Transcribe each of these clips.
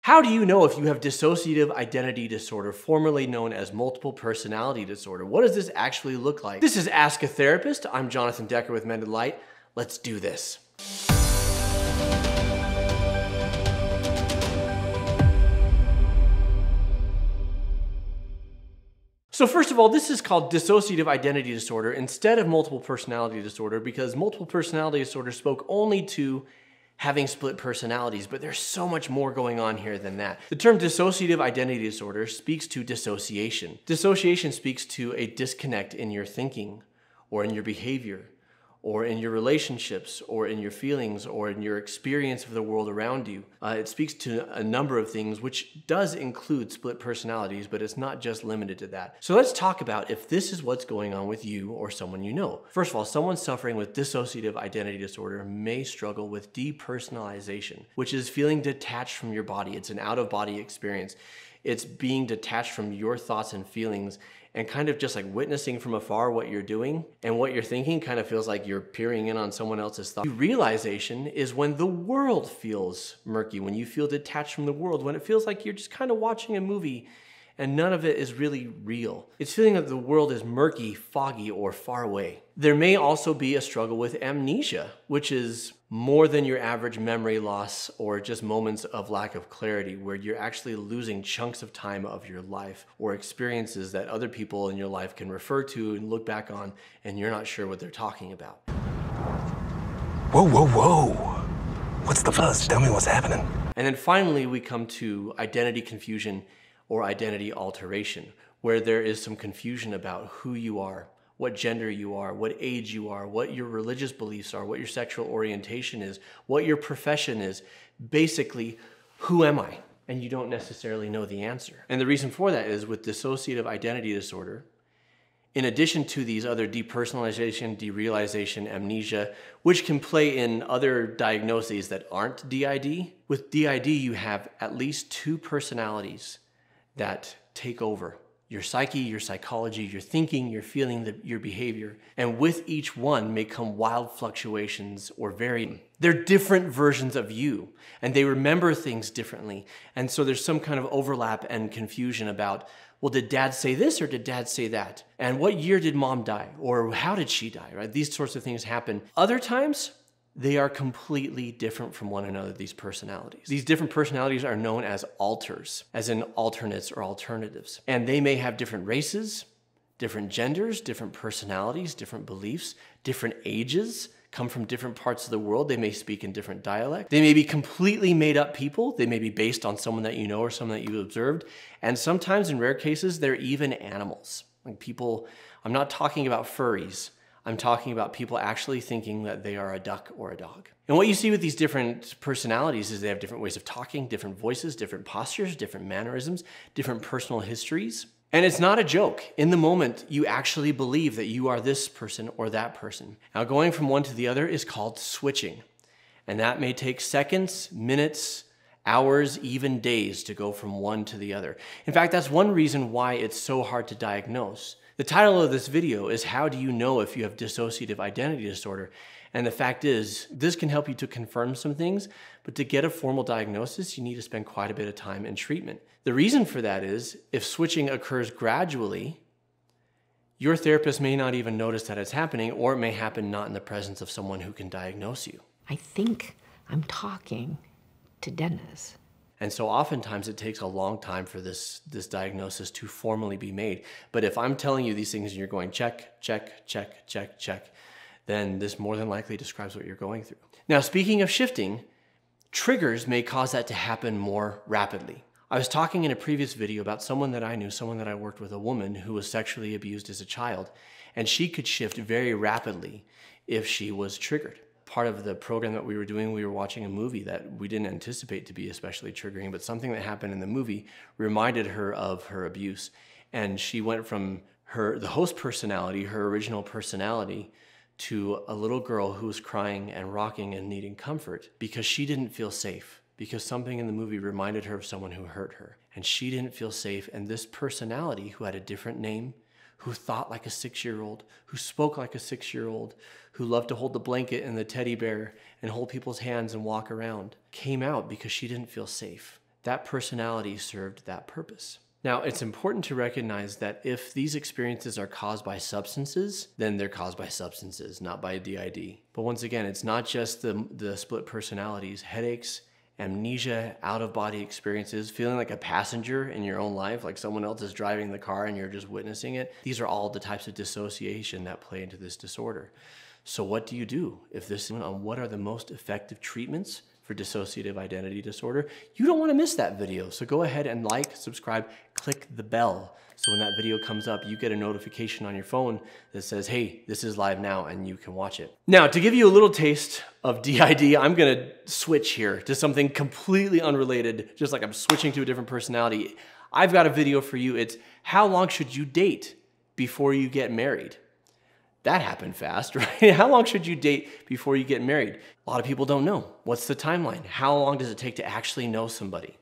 How do you know if you have dissociative identity disorder, formerly known as multiple personality disorder? What does this actually look like? This is Ask a Therapist. I'm Jonathan Decker with Mended. Let's do this. So first of all, this is called dissociative identity disorder instead of multiple personality disorder because multiple personality disorder spoke only to having split personalities, but there's so much more going on here than that. The term dissociative identity disorder speaks to dissociation. Dissociation speaks to a disconnect in your thinking or in your behavior or in your relationships or in your feelings or in your experience of the world around you. It speaks to a number of things, which does include split personalities, but it's not just limited to that. So let's talk about if this is what's going on with you or someone you know. First of all, someone suffering with dissociative identity disorder may struggle with depersonalization, which is feeling detached from your body. It's an out-of-body experience. It's being detached from your thoughts and feelings and kind of just like witnessing from afar what you're doing and what you're thinking kind of feels like you're peering in on someone else's thoughts. Derealization is when the world feels murky, when you feel detached from the world, when it feels like you're just kind of watching a movie and none of it is really real. It's feeling that the world is murky, foggy, or far away. There may also be a struggle with amnesia, which is more than your average memory loss or just moments of lack of clarity where you're actually losing chunks of time of your life or experiences that other people in your life can refer to and look back on and you're not sure what they're talking about. Whoa, whoa, whoa. What's the fuss? Tell me what's happening. And then finally, we come to identity confusion or identity alteration, where there is some confusion about who you are, what gender you are, what age you are, what your religious beliefs are, what your sexual orientation is, what your profession is. Basically, who am I? And you don't necessarily know the answer. And the reason for that is with dissociative identity disorder, in addition to these other depersonalization, derealization, amnesia, which can play in other diagnoses that aren't DID, with DID you have at least two personalities that take over your psyche, your psychology, your thinking, your feeling, your behavior. And with each one may come wild fluctuations or varying. They're different versions of you and they remember things differently. And so there's some kind of overlap and confusion about, well, did dad say this or did dad say that? And what year did mom die? Or how did she die, right? These sorts of things happen. Other times, they are completely different from one another, these personalities. These different personalities are known as alters, as in alternates or alternatives. And they may have different races, different genders, different personalities, different beliefs, different ages, come from different parts of the world. They may speak in different dialects. They may be completely made up people. They may be based on someone that you know or someone that you've observed. And sometimes in rare cases, they're even animals. Like people, I'm not talking about furries. I'm talking about people actually thinking that they are a duck or a dog. And what you see with these different personalities is they have different ways of talking, different voices, different postures, different mannerisms, different personal histories. And it's not a joke. In the moment, you actually believe that you are this person or that person. Now, going from one to the other is called switching. And that may take seconds, minutes, hours, even days to go from one to the other. In fact, that's one reason why it's so hard to diagnose. The title of this video is How Do You Know If You Have Dissociative Identity Disorder? And the fact is, this can help you to confirm some things, but to get a formal diagnosis, you need to spend quite a bit of time in treatment. The reason for that is, if switching occurs gradually, your therapist may not even notice that it's happening, or it may happen not in the presence of someone who can diagnose you. I think I'm talking to Dennis. And so oftentimes it takes a long time for this diagnosis to formally be made. But if I'm telling you these things and you're going check, check, check, check, check, then this more than likely describes what you're going through. Now, speaking of shifting, triggers may cause that to happen more rapidly. I was talking in a previous video about someone that I knew, someone that I worked with, a woman who was sexually abused as a child, and she could shift very rapidly if she was triggered. Part of the program that we were doing, we were watching a movie that we didn't anticipate to be especially triggering, but something that happened in the movie reminded her of her abuse. And she went from the host personality, her original personality, to a little girl who was crying and rocking and needing comfort because she didn't feel safe, because something in the movie reminded her of someone who hurt her. And she didn't feel safe, and this personality, who had a different name, who thought like a 6-year-old, who spoke like a 6-year-old, who loved to hold the blanket and the teddy bear and hold people's hands and walk around, came out because she didn't feel safe. that personality served that purpose. Now, it's important to recognize that if these experiences are caused by substances, then they're caused by substances, not by DID. But once again, it's not just the split personalities. Headaches, amnesia, out-of-body experiences, feeling like a passenger in your own life, like someone else is driving the car and you're just witnessing it. These are all the types of dissociation that play into this disorder. So what do you do if this is on what are the most effective treatments for dissociative identity disorder? You don't want to miss that video. So go ahead and like, subscribe, click the bell. So when that video comes up, you get a notification on your phone that says, hey, this is live now, and you can watch it. Now, to give you a little taste of DID, I'm gonna switch here to something completely unrelated, just like I'm switching to a different personality. I've got a video for you. It's how long should you date before you get married? That happened fast, right? How long should you date before you get married? A lot of people don't know. What's the timeline? How long does it take to actually know somebody?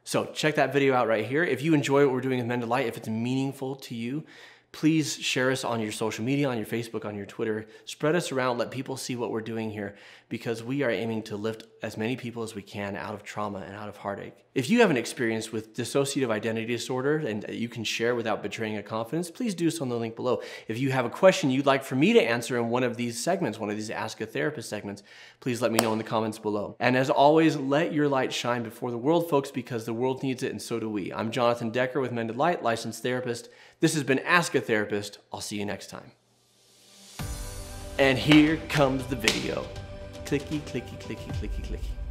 So check that video out right here. If you enjoy what we're doing with Mended, if it's meaningful to you, please share us on your social media, on your Facebook, on your Twitter. Spread us around, let people see what we're doing here, because we are aiming to lift as many people as we can out of trauma and out of heartache. If you have an experience with dissociative identity disorder and you can share without betraying a confidence, please do so in the link below. If you have a question you'd like for me to answer in one of these segments, one of these Ask a Therapist segments, please let me know in the comments below. And as always, let your light shine before the world, folks, because the world needs it and so do we. I'm Jonathan Decker with Mended Light, licensed therapist. This has been Ask a Therapist. I'll see you next time. And here comes the video. Clicky, clicky, clicky, clicky, clicky.